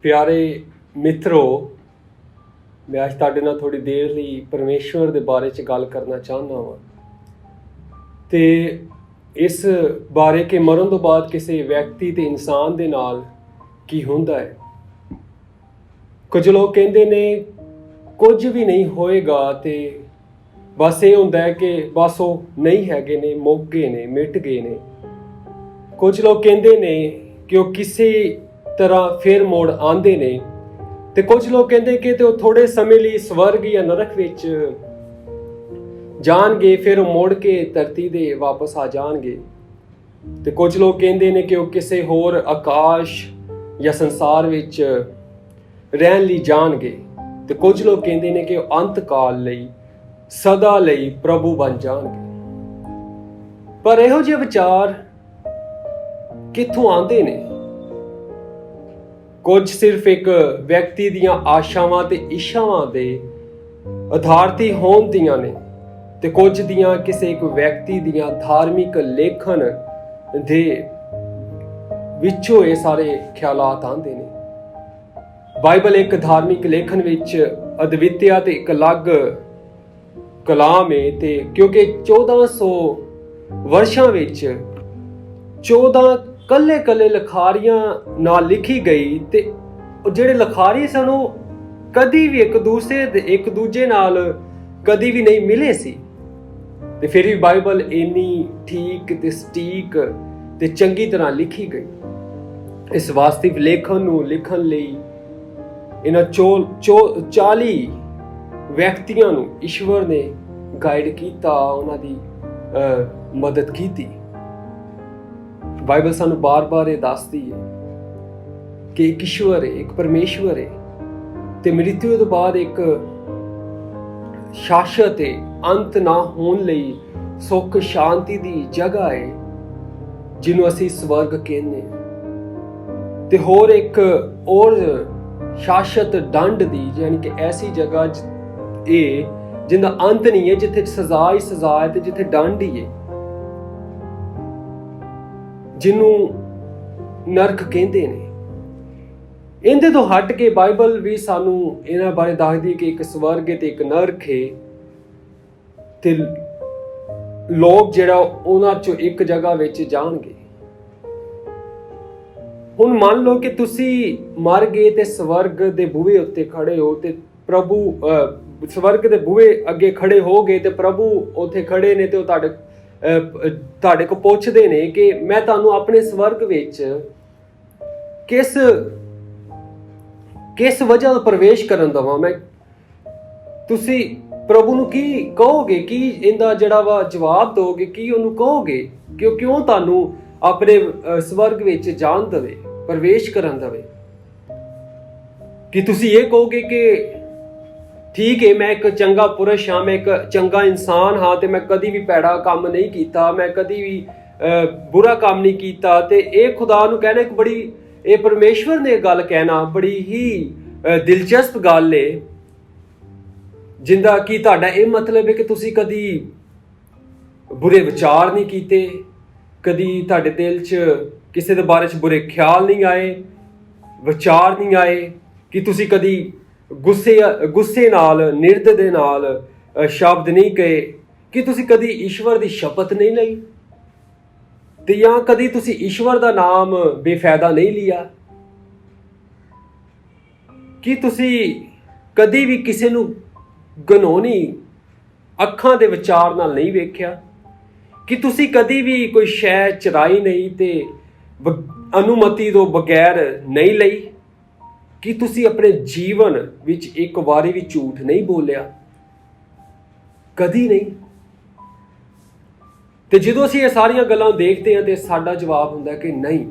ਪਿਆਰੇ ਮਿੱਤਰੋ, ਮੈਂ ਅੱਜ ਤੁਹਾਡੇ ਨਾਲ ਥੋੜ੍ਹੀ ਦੇਰ ਲਈ ਪਰਮੇਸ਼ਵਰ ਦੇ ਬਾਰੇ 'ਚ ਗੱਲ ਕਰਨਾ ਚਾਹੁੰਦਾ ਹਾਂ ਤੇ ਇਸ ਬਾਰੇ ਕਿ ਮਰਨ ਤੋਂ ਬਾਅਦ ਕਿਸੇ ਵਿਅਕਤੀ ਤੇ ਇਨਸਾਨ ਦੇ ਨਾਲ ਕੀ ਹੁੰਦਾ ਹੈ। ਕੁਝ ਲੋਕ ਕਹਿੰਦੇ ਨੇ ਕੁਝ ਵੀ ਨਹੀਂ ਹੋਏਗਾ ਤੇ ਬਸ ਇਹ ਹੁੰਦਾ ਹੈ ਕਿ ਬਸ ਉਹ ਨਹੀਂ ਹੈਗੇ ਨੇ, ਮੁੱਕ ਗਏ ਨੇ, ਮਿਟ ਗਏ ਨੇ। ਕੁਝ ਲੋਕ ਕਹਿੰਦੇ ਨੇ ਕਿ ਉਹ ਕਿਸੇ ਤਰ੍ਹਾਂ ਫਿਰ ਮੋੜ ਆਉਂਦੇ ਨੇ ਤੇ ਕੁਝ ਲੋਕ ਕਹਿੰਦੇ ਕਿ ਉਹ ਥੋੜੇ ਸਮੇਂ ਲਈ ਸਵਰਗ ਜਾਂ ਨਰਕ ਵਿੱਚ ਜਾਣਗੇ, ਫਿਰ ਉਹ ਮੁੜ ਕੇ ਧਰਤੀ ਦੇ ਵਾਪਸ ਆ ਜਾਣਗੇ। ਤੇ ਕੁਝ ਲੋਕ ਕਹਿੰਦੇ ਨੇ ਕਿ ਉਹ ਕਿਸੇ ਹੋਰ ਆਕਾਸ਼ ਜਾਂ ਸੰਸਾਰ ਵਿੱਚ ਰਹਿਣ ਲਈ ਜਾਣਗੇ ਤੇ ਕੁਝ ਲੋਕ ਕਹਿੰਦੇ ਨੇ ਕਿ ਉਹ ਅੰਤ ਕਾਲ ਲਈ, ਸਦਾ ਲਈ ਪ੍ਰਭੂ ਬਣ ਜਾਣਗੇ। ਪਰ ਇਹੋ ਜਿਹੇ ਵਿਚਾਰ ਕਿੱਥੋਂ ਆਉਂਦੇ ਨੇ? ਕੁਝ ਸਿਰਫ ਇੱਕ ਵਿਅਕਤੀ ਦੀਆਂ ਆਸ਼ਾਵਾਂ ਤੇ ਇੱਛਾਵਾਂ ਦੇ ਆਧਾਰ ਤੇ ਹੋਣ ਦੀਆਂ ਨੇ ਤੇ ਕੁਝ ਦੀਆਂ ਕਿਸੇ ਇੱਕ ਵਿਅਕਤੀ ਦੀਆਂ ਧਾਰਮਿਕ ਲੇਖਣ ਦੇ ਵਿੱਚੋਂ ਇਹ ਸਾਰੇ ਖਿਆਲਾਤ ਆਉਂਦੇ ਨੇ। ਬਾਈਬਲ ਇੱਕ ਧਾਰਮਿਕ ਲੇਖਣ ਵਿੱਚ ਅਦਵਿਤਿਆ ਤੇ ਇੱਕ ਅਲੱਗ ਕਲਾਮ ਹੈ ਤੇ ਕਿਉਂਕਿ 1400 ਵਰਸ਼ਾਂ ਵਿੱਚ 14 ਕੱਲੇ ਲਿਖਾਰੀਆਂ ਨਾਲ ਲਿਖੀ ਗਈ ਤੇ ਜਿਹੜੇ ਲਿਖਾਰੀ ਸਨ ਉਹ ਕਦੀ ਵੀ ਇੱਕ ਦੂਜੇ ਨਾਲ ਕਦੀ ਵੀ ਨਹੀਂ ਮਿਲੇ ਸੀ ਤੇ ਫਿਰ ਵੀ ਬਾਈਬਲ ਇੰਨੀ ਠੀਕ ਤੇ ਸਟੀਕ ਤੇ ਚੰਗੀ ਤਰ੍ਹਾਂ ਲਿਖੀ ਗਈ। ਇਸ ਵਾਸਤਵਿਕ ਲੇਖਨ ਨੂੰ ਲਿਖਣ ਲਈ ਇਹਨਾਂ 40 ਵਿਅਕਤੀਆਂ ਨੂੰ ਈਸ਼ਵਰ ਨੇ ਗਾਈਡ ਕੀਤਾ, ਉਹਨਾਂ ਦੀ ਮਦਦ ਕੀਤੀ। ਬਾਈਬਲ ਸਾਨੂੰ ਬਾਰ-ਬਾਰ ਇਹ ਦੱਸਦੀ ਹੈ ਕਿ ਇੱਕ ਈਸ਼ਵਰ ਹੈ, ਇੱਕ ਪਰਮੇਸ਼ਵਰ ਹੈ ਤੇ ਮ੍ਰਿਤੂ ਤੋਂ ਬਾਅਦ ਇੱਕ ਸ਼ਾਸ਼ਤ ਹੈ, ਅੰਤ ਨਾ ਹੋਣ ਲਈ ਸੁੱਖ ਸ਼ਾਂਤੀ ਦੀ ਜਗ੍ਹਾ ਹੈ ਜਿਹਨੂੰ ਅਸੀਂ ਸਵਰਗ ਕਹਿੰਦੇ ਹਾਂ। ਤੇ ਹੋਰ ਇੱਕ ਔਰ ਸ਼ਾਸ਼ਤ ਦੰਡ ਦੀ, ਯਾਨੀ ਕਿ ਐਸੀ ਜਗ੍ਹਾ ਇਹ ਜਿਹਦਾ ਅੰਤ ਨਹੀਂ ਹੈ, ਜਿੱਥੇ ਸਜ਼ਾ ਹੀ ਸਜ਼ਾ ਹੈ ਤੇ ਜਿੱਥੇ ਦੰਡ ਹੀ ਹੈ, ਜਿਹਨੂੰ ਨਰਕ ਕਹਿੰਦੇ ਨੇ। ਇਹਦੇ ਤੋਂ ਹਟ ਕੇ ਬਾਈਬਲ ਵੀ ਸਾਨੂੰ ਇਹਨਾਂ ਬਾਰੇ ਦੱਸਦੀ ਕਿ ਇੱਕ ਸਵਰਗ ਤੇ ਇੱਕ ਨਰਕ ਹੈ ਤੇ ਲੋਕ ਜਿਹੜਾ ਉਹਨਾਂ ਚੋਂ ਇੱਕ ਜਗ੍ਹਾ ਵਿੱਚ ਜਾਣਗੇ। ਹੁਣ ਮੰਨ ਲਓ ਕਿ ਤੁਸੀਂ ਮਰ ਗਏ ਤੇ ਸਵਰਗ ਦੇ ਬੂਹੇ ਉੱਤੇ ਖੜੇ ਹੋ ਤੇ ਪ੍ਰਭੂ ਸਵਰਗ ਦੇ ਬੂਹੇ ਅੱਗੇ ਖੜੇ ਹੋ ਗਏ ਤੇ ਪ੍ਰਭੂ ਉੱਥੇ ਖੜੇ ਨੇ ਤੇ ਉਹ ਤੁਹਾਡੇ ਕੋਲ ਪੁੱਛਦੇ ਨੇ ਕਿ ਮੈਂ ਤੁਹਾਨੂੰ ਆਪਣੇ ਸਵਰਗ ਵਿੱਚ ਕਿਸ ਵਜ੍ਹਾ ਤੋਂ ਪ੍ਰਵੇਸ਼ ਕਰਨ ਦਵਾਂ। ਤੁਸੀਂ ਪ੍ਰਭੂ ਨੂੰ ਕੀ ਕਹੋਗੇ? ਕੀ ਇਹਦਾ ਜਿਹੜਾ ਵਾ ਜਵਾਬ ਦੋਗੇ? ਕੀ ਉਹਨੂੰ ਕਹੋਗੇ ਕਿ ਉਹ ਕਿਉਂ ਤੁਹਾਨੂੰ ਆਪਣੇ ਸਵਰਗ ਵਿੱਚ ਜਾਣ ਦੇਵੇ, ਪ੍ਰਵੇਸ਼ ਕਰਨ ਦੇਵੇ? ਕਿ ਤੁਸੀਂ ਇਹ ਕਹੋਗੇ ਕਿ ਠੀਕ ਹੈ, ਮੈਂ ਇੱਕ ਚੰਗਾ ਪੁਰਸ਼ ਹਾਂ, ਮੈਂ ਇੱਕ ਚੰਗਾ ਇਨਸਾਨ ਹਾਂ ਤੇ ਮੈਂ ਕਦੀ ਵੀ ਭੈੜਾ ਕੰਮ ਨਹੀਂ ਕੀਤਾ, ਮੈਂ ਕਦੀ ਵੀ ਬੁਰਾ ਕੰਮ ਨਹੀਂ ਕੀਤਾ, ਤੇ ਇਹ ਖੁਦਾ ਨੂੰ ਕਹਿਣਾ ਇਹ ਪਰਮੇਸ਼ਵਰ ਨੇ ਗੱਲ ਕਹਿਣਾ ਬੜੀ ਹੀ ਦਿਲਚਸਪ ਗੱਲ ਹੈ, ਜਿੰਦਾ ਕਿ ਤੁਹਾਡਾ ਇਹ ਮਤਲਬ ਹੈ ਕਿ ਤੁਸੀਂ ਕਦੀ ਬੁਰੇ ਵਿਚਾਰ ਨਹੀਂ ਕੀਤੇ, ਕਦੀ ਤੁਹਾਡੇ ਦਿਲ 'ਚ ਕਿਸੇ ਦੇ ਬਾਰੇ 'ਚ ਬੁਰੇ ਖਿਆਲ ਨਹੀਂ ਆਏ, ਵਿਚਾਰ ਨਹੀਂ ਆਏ, ਕਿ ਤੁਸੀਂ ਕਦੀ ਗੁੱਸੇ ਨਾਲ, ਨਿਰਦ ਦੇ ਨਾਲ ਸ਼ਬਦ ਨਹੀਂ ਕਹੇ, ਕਿ ਤੁਸੀਂ ਕਦੀ ਈਸ਼ਵਰ ਦੀ ਸ਼ਪਥ ਨਹੀਂ ਲਈ ਤੇ ਜਾਂ ਕਦੀ ਤੁਸੀਂ ਈਸ਼ਵਰ ਦਾ ਨਾਮ ਬੇਫਾਇਦਾ ਨਹੀਂ ਲਿਆ, ਕਿ ਤੁਸੀਂ ਕਦੀ ਵੀ ਕਿਸੇ ਨੂੰ ਘਿਨੌਣੀ ਅੱਖਾਂ ਦੇ ਵਿਚਾਰ ਨਾਲ ਨਹੀਂ ਵੇਖਿਆ, ਕਿ ਤੁਸੀਂ ਕਦੀ ਵੀ ਕੋਈ ਸ਼ੈ ਚੁਰਾਈ ਨਹੀਂ ਤੇ ਅਨੁਮਤੀ ਤੋਂ ਬਗੈਰ ਨਹੀਂ ਲਈ, ਕਿ ਤੁਸੀਂ ਆਪਣੇ ਜੀਵਨ ਵਿੱਚ ਇੱਕ ਵਾਰੀ ਵੀ ਝੂਠ ਨਹੀਂ ਬੋਲਿਆ, ਕਦੀ ਨਹੀਂ। ਤੇ ਜਦੋਂ ਅਸੀਂ ਇਹ ਸਾਰੀਆਂ ਗੱਲਾਂ ਦੇਖਦੇ ਹਾਂ ਤੇ ਸਾਡਾ ਜਵਾਬ ਹੁੰਦਾ ਕਿ ਨਹੀਂ,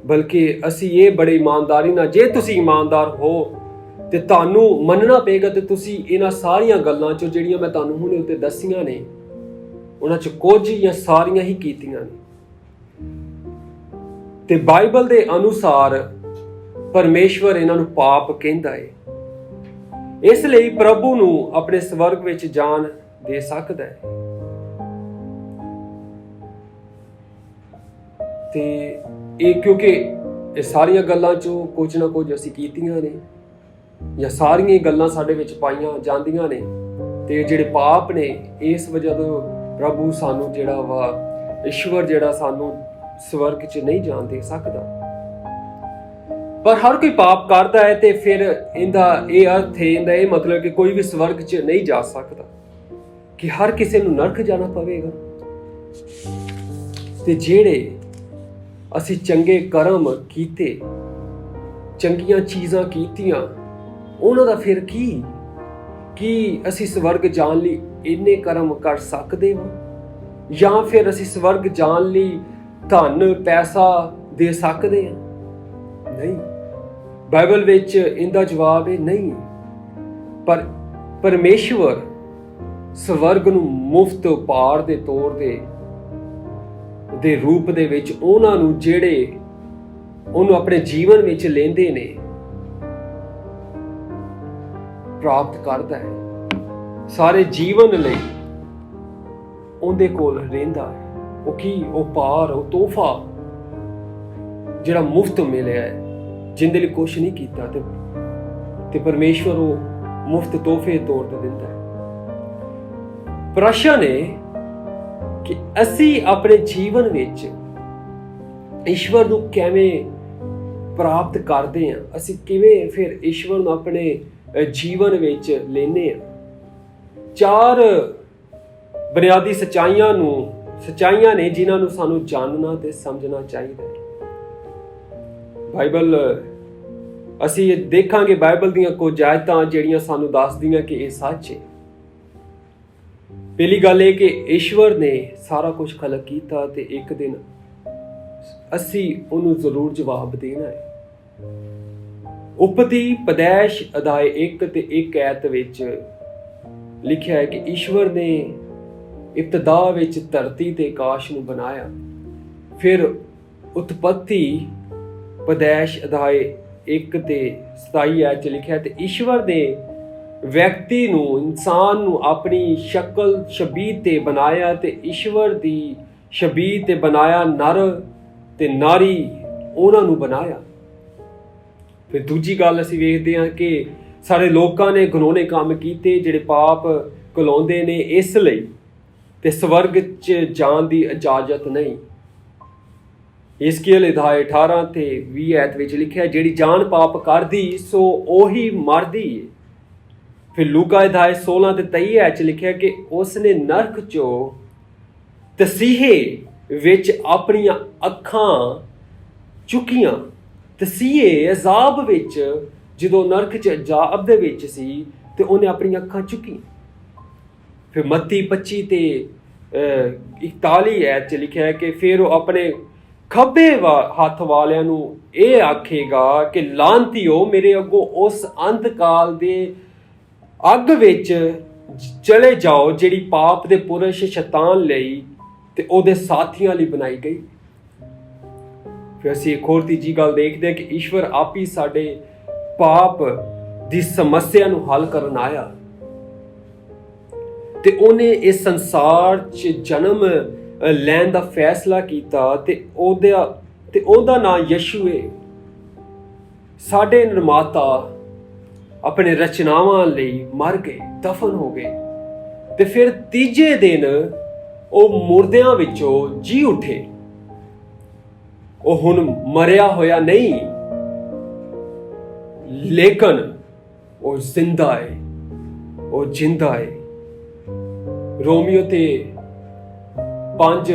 ਬਲਕਿ ਅਸੀਂ ਇਹ ਬੜੇ ਇਮਾਨਦਾਰੀ ਨਾਲ, ਜੇ ਤੁਸੀਂ ਇਮਾਨਦਾਰ ਹੋ ਤੇ ਤੁਹਾਨੂੰ ਮੰਨਣਾ ਪਏਗਾ ਤੇ ਤੁਸੀਂ ਇਹਨਾਂ ਸਾਰੀਆਂ ਗੱਲਾਂ ਚੋਂ ਜਿਹੜੀਆਂ ਮੈਂ ਤੁਹਾਨੂੰ ਹੁਣੇ ਉੱਤੇ ਦੱਸੀਆਂ ਨੇ, ਉਹਨਾਂ ਚ ਕੁਝ ਜਾਂ ਸਾਰੀਆਂ ਹੀ ਕੀਤੀਆਂ ਨੇ। ਤੇ ਬਾਈਬਲ ਦੇ ਅਨੁਸਾਰ ਪਰਮੇਸ਼ਵਰ ਇਹਨਾਂ ਨੂੰ ਪਾਪ ਕਹਿੰਦਾ ਹੈ, ਇਸ ਲਈ ਪ੍ਰਭੂ ਨੂੰ ਆਪਣੇ ਸਵਰਗ ਵਿੱਚ ਜਾਣ ਦੇ ਸਕਦਾ ਹੈ। ਤੇ ਇਹ ਕਿਉਂਕਿ ਇਹ ਸਾਰੀਆਂ ਗੱਲਾਂ 'ਚੋਂ ਕੁਝ ਨਾ ਕੁਝ ਅਸੀਂ ਕੀਤੀਆਂ ਨੇ, ਜਾਂ ਸਾਰੀਆਂ ਹੀ ਗੱਲਾਂ ਸਾਡੇ ਵਿੱਚ ਪਾਈਆਂ ਜਾਂਦੀਆਂ ਨੇ, ਤੇ ਜਿਹੜੇ ਪਾਪ ਨੇ ਇਸ ਵਜ੍ਹਾ ਤੋਂ ਪ੍ਰਭੂ ਸਾਨੂੰ ਜਿਹੜਾ ਵਾ ਈਸ਼ਵਰ ਜਿਹੜਾ ਸਾਨੂੰ ਸਵਰਗ 'ਚ ਨਹੀਂ ਜਾਣ ਦੇ ਸਕਦਾ। ਪਰ ਹਰ ਕੋਈ ਪਾਪ ਕਰਦਾ ਹੈ ਤੇ ਫਿਰ ਇਹਦਾ ਇਹ ਅਰਥ ਹੈ, ਇਹਦਾ ਇਹ ਮਤਲਬ ਕਿ ਕੋਈ ਵੀ ਸਵਰਗ 'ਚ ਨਹੀਂ ਜਾ ਸਕਦਾ, ਕਿ ਹਰ ਕਿਸੇ ਨੂੰ ਨਰਕ ਜਾਣਾ ਪਵੇਗਾ। ਤੇ ਜਿਹੜੇ ਅਸੀਂ ਚੰਗੇ ਕਰਮ ਕੀਤੇ, ਚੰਗੀਆਂ ਚੀਜ਼ਾਂ ਕੀਤੀਆਂ, ਉਹਨਾਂ ਦਾ ਫਿਰ ਕੀ ਅਸੀਂ ਸਵਰਗ ਜਾਣ ਲਈ ਇੰਨੇ ਕਰਮ ਕਰ ਸਕਦੇ ਹਾਂ, ਜਾਂ ਫਿਰ ਅਸੀਂ ਸਵਰਗ ਜਾਣ ਲਈ ਧਨ ਪੈਸਾ ਦੇ ਸਕਦੇ ਹਾਂ? ਨਹੀਂ, ਬਾਈਬਲ ਵਿੱਚ ਇਹਦਾ ਜਵਾਬ ਹੈ ਨਹੀਂ। ਪਰ ਪਰਮੇਸ਼ਵਰ ਸਵਰਗ ਨੂੰ ਮੁਫਤ ਉਪਹਾਰ ਦੇ ਤੌਰ ਦੇ ਰੂਪ ਦੇ ਵਿੱਚ ਉਹਨਾਂ ਨੂੰ ਜਿਹੜੇ ਉਹਨੂੰ ਆਪਣੇ ਜੀਵਨ ਵਿੱਚ ਲੈਂਦੇ ਨੇ ਪ੍ਰਾਪਤ ਕਰਦਾ ਹੈ। ਸਾਰੇ ਜੀਵਨ ਲਈ ਉਹਦੇ ਕੋਲ ਰਹਿੰਦਾ ਹੈ ਉਹ ਉਪਹਾਰ, ਉਹ ਤੋਹਫਾ ਜਿਹੜਾ ਮੁਫਤ ਮਿਲਿਆ ਹੈ, ਜਿੰਦੇ ਲਈ ਕੁਛ ਨਹੀਂ ਕੀਤਾ, ਤੇ ਪਰਮੇਸ਼ਵਰ ਉਹ ਮੁਫਤ ਤੋਹਫੇ ਤੌਰ ਤੇ ਦਿੰਦਾ ਹੈ। ਪ੍ਰਸ਼ਨ ਹੈ ਕਿ ਅਸੀਂ ਆਪਣੇ ਜੀਵਨ ਵਿੱਚ ਈਸ਼ਵਰ ਨੂੰ ਕਿਵੇਂ ਪ੍ਰਾਪਤ ਕਰਦੇ ਹਾਂ, ਅਸੀਂ ਕਿਵੇਂ ਫਿਰ ਈਸ਼ਵਰ ਨੂੰ ਆਪਣੇ ਜੀਵਨ ਵਿੱਚ ਲੈਂਦੇ ਹਾਂ। 4 ਬੁਨਿਆਦੀ ਸੱਚਾਈਆਂ ਨੇ ਜਿਨ੍ਹਾਂ ਨੂੰ ਸਾਨੂੰ ਜਾਣਨਾ ਤੇ ਸਮਝਣਾ ਚਾਹੀਦਾ ਹੈ। ਬਾਈਬਲ ਅਸੀਂ ਦੇਖਾਂਗੇ, ਬਾਈਬਲ ਦੀਆਂ ਕੁਝ ਆਇਤਾਂ ਜਿਹੜੀਆਂ ਸਾਨੂੰ ਦੱਸਦੀਆਂ ਕਿ ਇਹ ਸੱਚ ਹੈ। ਪਹਿਲੀ ਗੱਲ ਇਹ ਕਿ ਈਸ਼ਵਰ ਨੇ ਸਾਰਾ ਕੁਝ ਖਲਕ ਕੀਤਾ ਤੇ ਇੱਕ ਦਿਨ ਅਸੀਂ ਉਹਨੂੰ ਜ਼ਰੂਰ ਜਵਾਬ ਦੇਣਾ ਹੈ। ਉਪਤੀ ਪਦੈਸ਼ ਅਧਿਆਇ 1 ਤੇ 1 ਐਤ ਵਿੱਚ ਲਿਖਿਆ ਹੈ ਕਿ ਈਸ਼ਵਰ ਨੇ ਇਬਤਦਾ ਵਿੱਚ ਧਰਤੀ ਤੇ ਆਕਾਸ਼ ਨੂੰ ਬਣਾਇਆ। ਫਿਰ ਉਤਪਤੀ ਪਦੈਸ਼ ਅਧਿਆਇ 1 ਤੇ 27 ਐਤ 'ਚ ਲਿਖਿਆ ਤੇ ਈਸ਼ਵਰ ਨੇ ਵਿਅਕਤੀ ਨੂੰ, ਇਨਸਾਨ ਨੂੰ ਆਪਣੀ ਸ਼ਕਲ ਸ਼ਬੀਹ ਤੇ ਬਣਾਇਆ ਤੇ ਈਸ਼ਵਰ ਦੀ ਸ਼ਬੀਹ ਤੇ ਬਣਾਇਆ, ਨਰ ਤੇ ਨਾਰੀ ਉਹਨਾਂ ਨੂੰ ਬਣਾਇਆ। ਫਿਰ ਦੂਜੀ ਗੱਲ ਅਸੀਂ ਵੇਖਦੇ ਹਾਂ ਕਿ ਸਾਰੇ ਲੋਕਾਂ ਨੇ ਘਿਨੌਣੇ ਕੰਮ ਕੀਤੇ ਜਿਹੜੇ ਪਾਪ ਕੁਲਾਉਂਦੇ ਨੇ, ਇਸ ਲਈ ਤੇ ਸਵਰਗ 'ਚ ਜਾਣ ਦੀ ਇਜਾਜ਼ਤ ਨਹੀਂ। ਇਸਕੀਲ ਅਧਿਆਇ 18 ਤੇ 20 ਐਤ ਵਿੱਚ ਲਿਖਿਆ ਜਿਹੜੀ ਜਾਨ ਪਾਪ ਕਰਦੀ ਸੋ ਉਹੀ ਮਰਦੀ ਹੈ। ਫਿਰ ਲੂਕਾ ਅਧਿਆਇ 16 ਤੇ 23 ਐਤ 'ਚ ਲਿਖਿਆ ਕਿ ਉਸਨੇ ਨਰਕ 'ਚੋਂ ਤਸੀਹੇ ਵਿੱਚ ਆਪਣੀਆਂ ਅੱਖਾਂ ਚੁੱਕੀਆਂ। ਤਸੀਹੇ ਅਜ਼ਾਬ ਵਿੱਚ, ਜਦੋਂ ਨਰਕ 'ਚ ਅਜ਼ਾਬ ਦੇ ਵਿੱਚ ਸੀ ਤੇ ਉਹਨੇ ਆਪਣੀਆਂ ਅੱਖਾਂ ਚੁੱਕੀਆਂ। ਫਿਰ ਮੱਤੀ 25 ਤੇ 41 ਐਤ 'ਚ ਲਿਖਿਆ ਹੈ ਕਿ ਫਿਰ ਉਹ ਆਪਣੇ ਖੱਬੇ ਹੱਥ ਵਾਲਿਆਂ ਨੂੰ ਇਹ ਆਖੇਗਾ ਕਿ ਲਾਂਤੀਓ, ਮੇਰੇ ਅੱਗੋਂ ਉਸ ਅੰਤਕਾਲ ਦੇ ਅੱਗ ਵਿੱਚ ਚਲੇ ਜਾਓ ਜਿਹੜੀ ਪਾਪ ਦੇ ਪੁਰਸ਼ ਸ਼ੈਤਾਨ ਲਈ ਤੇ ਉਹਦੇ ਸਾਥੀਆਂ ਲਈ ਬਣਾਈ ਗਈ। ਫਿਰ ਅਸੀਂ ਇੱਕ ਹੋਰ ਤੀਜੀ ਗੱਲ ਦੇਖਦੇ ਹਾਂ ਕਿ ਈਸ਼ਵਰ ਆਪ ਹੀ ਸਾਡੇ ਪਾਪ ਦੀ ਸਮੱਸਿਆ ਨੂੰ ਹੱਲ ਕਰਨ ਆਇਆ ਤੇ ਉਹਨੇ ਇਸ ਸੰਸਾਰ 'ਚ ਜਨਮ ਲੈਣ ਦਾ ਫੈਸਲਾ ਕੀਤਾ ਤੇ ਉਹਦਾ ਨਾਮ ਯਸ਼ੂ ਹੈ। ਸਾਡੇ ਨਿਰਮਾਤਾ ਆਪਣੇ ਰਚਨਾਵਾਂ ਲਈ ਮਰ ਗਏ, ਦਫਨ ਹੋ ਗਏ ਤੇ ਫਿਰ ਤੀਜੇ ਦਿਨ ਉਹ ਮੁਰਦਿਆਂ ਵਿੱਚੋਂ ਜੀ ਉੱਠੇ। ਉਹ ਹੁਣ ਮਰਿਆ ਹੋਇਆ ਨਹੀਂ, ਲੇਕਿਨ ਉਹ ਜ਼ਿੰਦਾ ਹੈ, ਉਹ ਜਿੰਦਾ ਹੈ। ਰੋਮੀਓ ਤੇ 5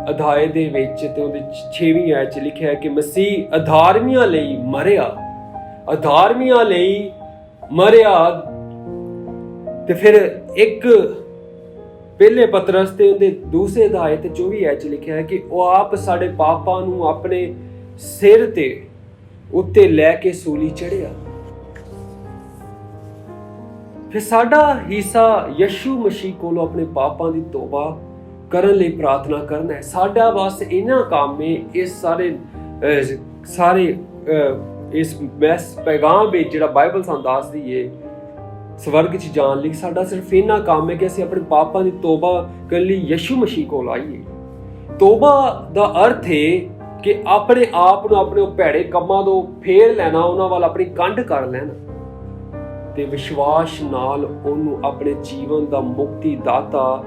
ਅਧਿਆਏ ਦੇ ਵਿੱਚ ਤੇ ਉਹਦੇ 6ਵੀਂ ਆਇਤ 'ਚ ਲਿਖਿਆ ਹੈ ਕਿ ਮਸੀਹ ਅਧਾਰਮੀਆਂ ਲਈ ਮਰਿਆ ਤੇ ਫਿਰ ਇੱਕ ਪਹਿਲੇ ਪਤਰਸ ਤੇ ਉਹਦੇ ਦੂਸਰੇ ਅਧਿਆਏ ਤੇ 24 ਆਇਤ 'ਚ ਲਿਖਿਆ ਹੈ ਕਿ ਉਹ ਆਪ ਸਾਡੇ ਪਾਪਾਂ ਨੂੰ ਆਪਣੇ ਸਿਰ ਤੇ ਉੱਤੇ ਲੈ ਕੇ ਸੂਲੀ ਚੜਿਆ। ਫਿਰ ਸਾਡਾ ਹਿੱਸਾ ਯਸ਼ੂ ਮਸੀਹ ਕੋਲੋਂ ਆਪਣੇ ਪਾਪਾਂ ਦੀ ਤੋਬਾ ਕਰਨ ਲਈ ਪ੍ਰਾਰਥਨਾ ਕਰਨਾ ਹੈ। ਸਾਡਾ ਬਸ ਇਹਨਾਂ ਕੰਮ ਹੈ। ਇਸ ਸਾਰੇ ਇਸ ਪੈਗਾਮ ਵਿੱਚ ਜਿਹੜਾ ਬਾਈਬਲ ਸਾਨੂੰ ਦੱਸਦੀ ਹੈ ਸਵਰਗ 'ਚ ਜਾਣ ਲਈ, ਸਾਡਾ ਸਿਰਫ ਇਹਨਾਂ ਕੰਮ ਹੈ ਕਿ ਅਸੀਂ ਆਪਣੇ ਪਾਪਾਂ ਦੀ ਤੋਬਾ ਕਰਨ ਲਈ ਯਸ਼ੂ ਮਸੀਹ ਕੋਲ ਆਈਏ। ਤੋਬਾ ਦਾ ਅਰਥ ਹੈ ਕਿ ਆਪਣੇ ਆਪ ਨੂੰ ਆਪਣੇ ਉਹ ਭੈੜੇ ਕੰਮਾਂ ਤੋਂ ਫੇਰ ਲੈਣਾ, ਉਹਨਾਂ ਵੱਲ ਆਪਣੀ ਕੰਧ ਕਰ ਲੈਣਾ ਤੇ ਵਿਸ਼ਵਾਸ ਨਾਲ ਉਹਨੂੰ ਆਪਣੇ ਜੀਵਨ ਦਾ ਮੁਕਤੀ ਦਾਤਾ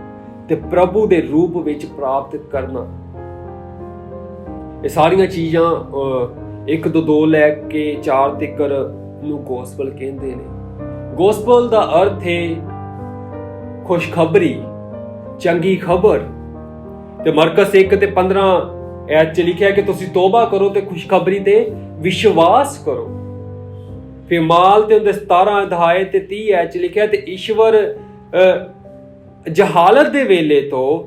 ਤੇ ਪ੍ਰਭੂ ਦੇ ਰੂਪ ਵਿੱਚ ਪ੍ਰਾਪਤ ਕਰਨਾ। ਇਹ ਸਾਰੀਆਂ ਚੀਜ਼ਾਂ 1 ਤੋਂ 2 ਲੈ ਕੇ 4 ਤੱਕ ਨੂੰ ਗੋਸਪਲ ਕਹਿੰਦੇ ਨੇ। ਗੋਸਪਲ ਦਾ ਅਰਥ ਹੈ ਖੁਸ਼ਖਬਰੀ, ਚੰਗੀ ਖਬਰ। ਤੇ ਮਰਕਸ 1 ਤੇ 15 ਐਚ ਚ ਲਿਖਿਆ ਕਿ ਤੁਸੀਂ ਤੋਬਾ ਕਰੋ ਤੇ ਖੁਸ਼ਖਬਰੀ ਤੇ ਵਿਸ਼ਵਾਸ ਕਰੋ। ਫਿਰ ਮਾਲ ਤੇ ਉਹਦੇ 17 ਅਧਿਆਏ ਤੇ 30 ਐਚ ਲਿਖਿਆ ਤੇ ਈਸ਼ਵਰ ਜਹਾਲਤ ਦੇ ਵੇਲੇ ਤੋਂ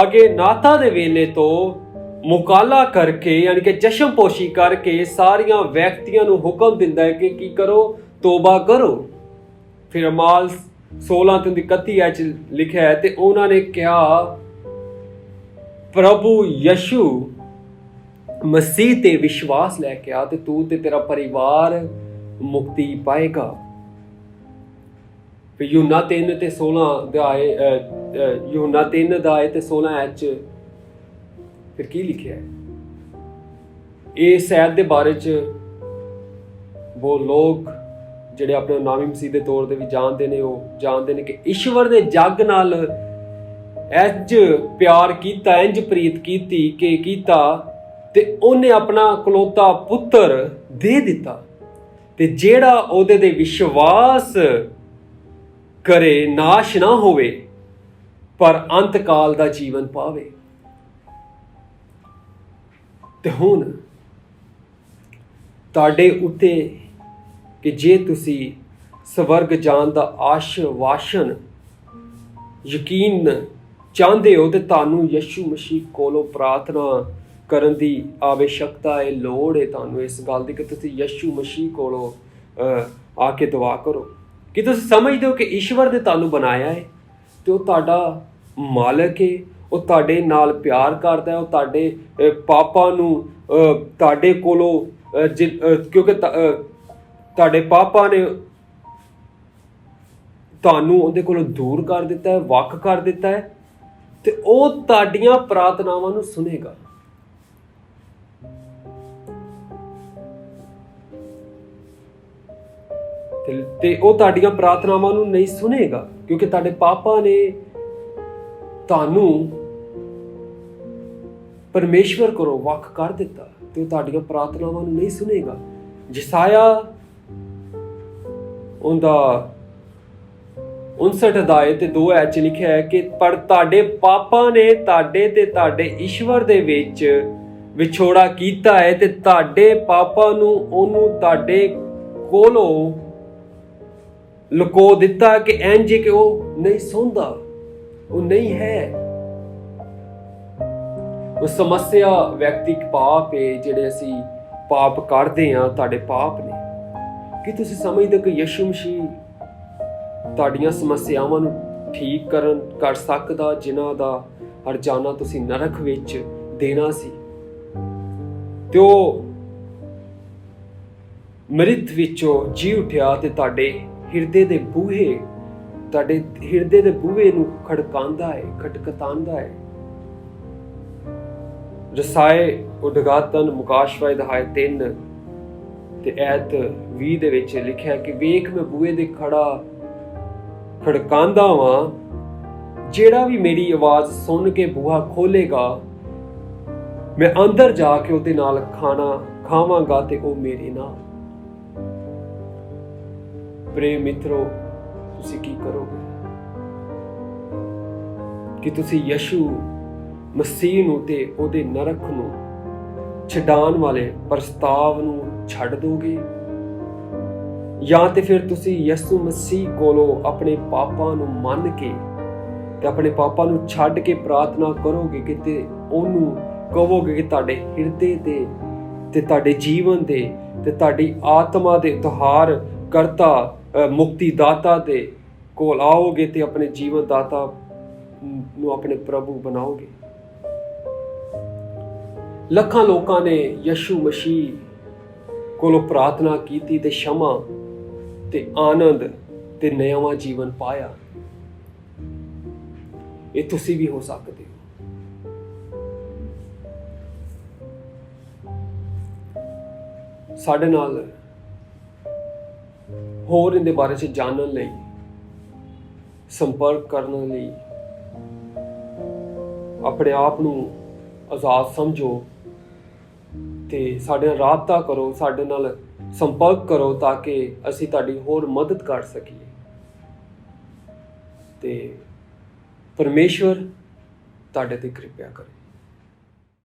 ਅਗੇ ਨਾਤਾ ਦੇ ਵੇਲੇ ਤੋਂ ਮੁਕਾਲਾ ਕਰਕੇ ਯਾਨੀ ਕਿ ਚਸ਼ਮਪੋਸ਼ੀ ਕਰਕੇ ਸਾਰੀਆਂ ਵਿਅਕਤੀਆਂ ਨੂੰ ਹੁਕਮ ਦਿੰਦਾ ਹੈ ਕਿ ਕੀ ਕਰੋ, ਤੋਬਾ ਕਰੋ। ਫਿਰ ਮਾਲ 16 ਤੇ 31 ਐਚ ਲਿਖਿਆ ਹੈ ਤੇ ਉਹਨਾਂ ਨੇ ਕਿਹਾ ਪ੍ਰਭੂ ਯਸ਼ੂ ਮਸੀਹ ਤੇ ਵਿਸ਼ਵਾਸ ਲੈ ਕੇ ਆ ਤੇ ਤੂੰ ਤੇ ਤੇਰਾ ਪਰਿਵਾਰ ਮੁਕਤੀ ਪਾਏਗਾ। ਫਿਰ ਯੂਹੰਨਾ 3 ਤੇ 16 ਅਧਿਆਏ ਯੂਹੰਨਾ 3 ਅਧਿਆਏ ਤੇ 16 ਐਚ ਫਿਰ ਕੀ ਲਿਖਿਆ ਹੈ? ਇਹ ਸ਼ਾਇਦ ਦੇ ਬਾਰੇ ਚ ਉਹ ਲੋਕ ਜਿਹੜੇ ਆਪਣੇ ਨਾਮੀ ਮਸੀਹ ਦੇ ਤੌਰ ਤੇ ਵੀ ਜਾਣਦੇ ਨੇ, ਉਹ ਜਾਣਦੇ ਨੇ ਕਿ ਈਸ਼ਵਰ ਨੇ ਜੱਗ ਨਾਲ ਇੰਜ ਪਿਆਰ ਕੀਤਾ, ਇੰਜ ਪ੍ਰੀਤ ਕੀਤੀ ਕਿ ਕੀਤਾ ਤੇ ਉਹਨੇ ਆਪਣਾ ਇਕਲੌਤਾ ਪੁੱਤਰ ਦੇ ਦਿੱਤਾ ਤੇ ਜਿਹੜਾ ਉਹਦੇ ਤੇ ਵਿਸ਼ਵਾਸ ਕਰੇ ਨਾਸ਼ ਨਾ ਹੋਵੇ ਪਰ ਅੰਤ ਕਾਲ ਦਾ ਜੀਵਨ ਪਾਵੇ। ਤੇ ਹੁਣ ਤੁਹਾਡੇ ਉੱਤੇ ਕਿ ਜੇ ਤੁਸੀਂ ਸਵਰਗ ਜਾਣ ਦਾ ਆਸ਼ਵਾਸਨ ਯਕੀਨ ਚਾਹੁੰਦੇ ਹੋ ਤੇ ਤੁਹਾਨੂੰ ਯਸ਼ੂ ਮਸੀਹ ਕੋਲੋਂ ਪ੍ਰਾਰਥਨਾ ਕਰਨ ਦੀ ਆਵਸ਼ਕਤਾ ਹੈ, ਲੋੜ ਹੈ ਤੁਹਾਨੂੰ ਇਸ ਗੱਲ ਦੀ ਕਿ ਤੁਸੀਂ ਯਸ਼ੂ ਮਸੀਹ ਕੋਲੋਂ ਆ ਕੇ ਦੁਆ ਕਰੋ। ਕਿ ਤੁਸੀਂ ਸਮਝਦੇ ਹੋ ਕਿ ਈਸ਼ਵਰ ਨੇ ਤੁਹਾਨੂੰ ਬਣਾਇਆ ਹੈ ਤੇ ਉਹ ਤੁਹਾਡਾ ਮਾਲਕ ਹੈ, ਉਹ ਤੁਹਾਡੇ ਨਾਲ ਪਿਆਰ ਕਰਦਾ ਹੈ, ਉਹ ਤੁਹਾਡੇ ਪਾਪਾਂ ਨੂੰ ਤੁਹਾਡੇ ਕੋਲੋਂ ਕਿਉਂਕਿ ਤੁਹਾਡੇ ਪਾਪਾਂ ਨੇ ਤੁਹਾਨੂੰ ਉਹਦੇ ਕੋਲੋਂ ਦੂਰ ਕਰ ਦਿੱਤਾ ਹੈ, ਵੱਖ ਕਰ ਦਿੱਤਾ ਹੈ ਤੇ ਉਹ ਤੁਹਾਡੀਆਂ ਪ੍ਰਾਰਥਨਾਵਾਂ ਨੂੰ ਸੁਣੇਗਾ। ਤੇ ਉਹ ਤੁਹਾਡੀਆਂ ਪ੍ਰਾਰਥਨਾਵਾਂ ਨੂੰ ਨਹੀਂ ਸੁਣੇਗਾ ਕਿਉਂਕਿ ਤੁਹਾਡੇ ਪਾਪਾ ਨੇ ਤੁਹਾਨੂੰ ਪਰਮੇਸ਼ਵਰ ਕੋਲੋਂ ਵੱਖ ਕਰ ਦਿੱਤਾ ਤੇ ਉਹ ਤੁਹਾਡੀਆਂ ਪ੍ਰਾਰਥਨਾਵਾਂ ਨੂੰ ਨਹੀਂ ਸੁਣੇਗਾ। ਯਸਾਇਆ ਉਹਦਾ 59 ਅਧਿਆਏ ਤੇ 2 ਐਚ ਲਿਖਿਆ ਹੈ ਕਿ ਪਰ ਤੁਹਾਡੇ ਪਾਪਾ ਨੇ ਤੁਹਾਡੇ ਤੇ ਤੁਹਾਡੇ ਈਸ਼ਵਰ ਦੇ ਵਿੱਚ ਵਿਛੋੜਾ ਕੀਤਾ ਹੈ ਤੇ ਤੁਹਾਡੇ ਪਾਪਾ ਨੂੰ ਉਹਨੂੰ ਤੁਹਾਡੇ ਕੋਲੋਂ ਲੁਕੋ ਦਿੱਤਾ ਕਿ ਇੰਜ ਕਿ ਉਹ ਨਹੀਂ ਸੁਣਦਾ, ਉਹ ਨਹੀਂ ਹੈ। ਉਹ ਸਮੱਸਿਆ ਵਿਅਕਤਿਕ ਪਾਪ ਹੈ ਜਿਹੜੇ ਅਸੀਂ ਪਾਪ ਕਰਦੇ ਹਾਂ, ਤੁਹਾਡੇ ਪਾਪ ਨੇ। ਕਿ ਤੁਸੀਂ ਸਮਝਦੇ ਹੋ ਕਿ ਯਸ਼ੂ ਮਸੀਹ ਤੁਹਾਡੀਆਂ ਸਮੱਸਿਆਵਾਂ ਨੂੰ ਠੀਕ ਕਰ ਸਕਦਾ, ਜਿਨ੍ਹਾਂ ਦਾ ਹਰਜਾਨਾ ਤੁਸੀਂ ਨਰਕ ਵਿੱਚ ਦੇਣਾ ਸੀ ਤੇ ਉਹ ਮ੍ਰਿਤ ਵਿੱਚੋਂ ਜੀ ਉੱਠਿਆ ਤੇ ਤੁਹਾਡੇ ਹਿਰਦੇ ਦੇ ਬੂਹੇ ਨੂੰ ਖੜਕਾਉਂਦਾ ਹੈ। ਰਸਾਏ ਉਦਗਾਤਨ ਮੁਕਾਸ਼ਵਾ ਅਧਿਆਇ 3 ਤੇ ਐਤ 20 ਦੇ ਵਿੱਚ ਲਿਖਿਆ ਕਿ ਵੇਖ ਮੈਂ ਬੂਹੇ ਦੇ ਖੜਕਾਉਂਦਾ ਵਾਂ, ਜਿਹੜਾ ਵੀ ਮੇਰੀ ਆਵਾਜ਼ ਸੁਣ ਕੇ ਬੂਹਾ ਖੋਲੇਗਾ ਮੈਂ ਅੰਦਰ ਜਾ ਕੇ ਉਹਦੇ ਨਾਲ ਖਾਣਾ ਖਾਵਾਂਗਾ ਤੇ ਉਹ ਮੇਰੇ ਨਾਲ। ਪ੍ਰਿਯ ਮਿੱਤਰੋ, ਤੁਸੀਂ ਕੀ ਕਰੋਗੇ? ਕਿ ਤੁਸੀਂ ਯਸ਼ੂ ਮਸੀਹ ਨੂੰ ਤੇ ਉਹਦੇ ਨਰਕ ਨੂੰ ਛਡਾਉਣ ਵਾਲੇ ਪ੍ਰਸਤਾਵ ਨੂੰ ਛੱਡ ਦੋਗੇ, ਜਾਂ ਤੇ ਫਿਰ ਤੁਸੀਂ ਯਸ਼ੂ ਮਸੀਹ ਕੋਲੋਂ ਆਪਣੇ ਪਾਪਾਂ ਨੂੰ ਮੰਨ ਕੇ ਤੇ ਆਪਣੇ ਪਾਪਾਂ ਨੂੰ ਛੱਡ ਕੇ ਪ੍ਰਾਰਥਨਾ ਕਰੋਗੇ ਕਿ ਤੇ ਉਹਨੂੰ ਕਹੋਗੇ ਕਿ ਤੁਹਾਡੇ ਹਿਰਦੇ ਤੇ ਤੁਹਾਡੇ ਜੀਵਨ ਦੇ ਤੇ ਤੁਹਾਡੀ ਆਤਮਾ ਦੇ ਉਧਾਰ ਕਰਤਾ ਮੁਕਤੀ ਦਾਤਾ ਦੇ ਕੋਲ ਆਓਗੇ ਤੇ ਆਪਣੇ ਜੀਵਨ ਦਾਤਾ ਨੂੰ ਆਪਣੇ ਪ੍ਰਭੂ ਬਣਾਓਗੇ। ਲੱਖਾਂ ਲੋਕਾਂ ਨੇ ਯਸ਼ੂ ਮਸੀਹ ਕੋਲੋਂ ਪ੍ਰਾਰਥਨਾ ਕੀਤੀ ਤੇ ਸ਼ਮਾ ਤੇ ਆਨੰਦ ਤੇ ਨਵਾਂ ਜੀਵਨ ਪਾਇਆ। ਇਹ ਤੁਸੀਂ ਵੀ ਹੋ ਸਕਦੇ ਹੋ। ਸਾਡੇ ਨਾਲ ਹੋਰ ਇਹਦੇ ਬਾਰੇ 'ਚ ਜਾਣਨ ਲਈ, ਸੰਪਰਕ ਕਰਨ ਲਈ ਆਪਣੇ ਆਪ ਨੂੰ ਆਜ਼ਾਦ ਸਮਝੋ ਤੇ ਸਾਡੇ ਨਾਲ ਰਾਬਤਾ ਕਰੋ, ਸਾਡੇ ਨਾਲ ਸੰਪਰਕ ਕਰੋ ਤਾਂ ਕਿ ਅਸੀਂ ਤੁਹਾਡੀ ਹੋਰ ਮਦਦ ਕਰ ਸਕੀਏ। ਤੇ ਪਰਮੇਸ਼ਵਰ ਤੁਹਾਡੇ ਤੇ ਕਿਰਪਾ ਕਰੇ।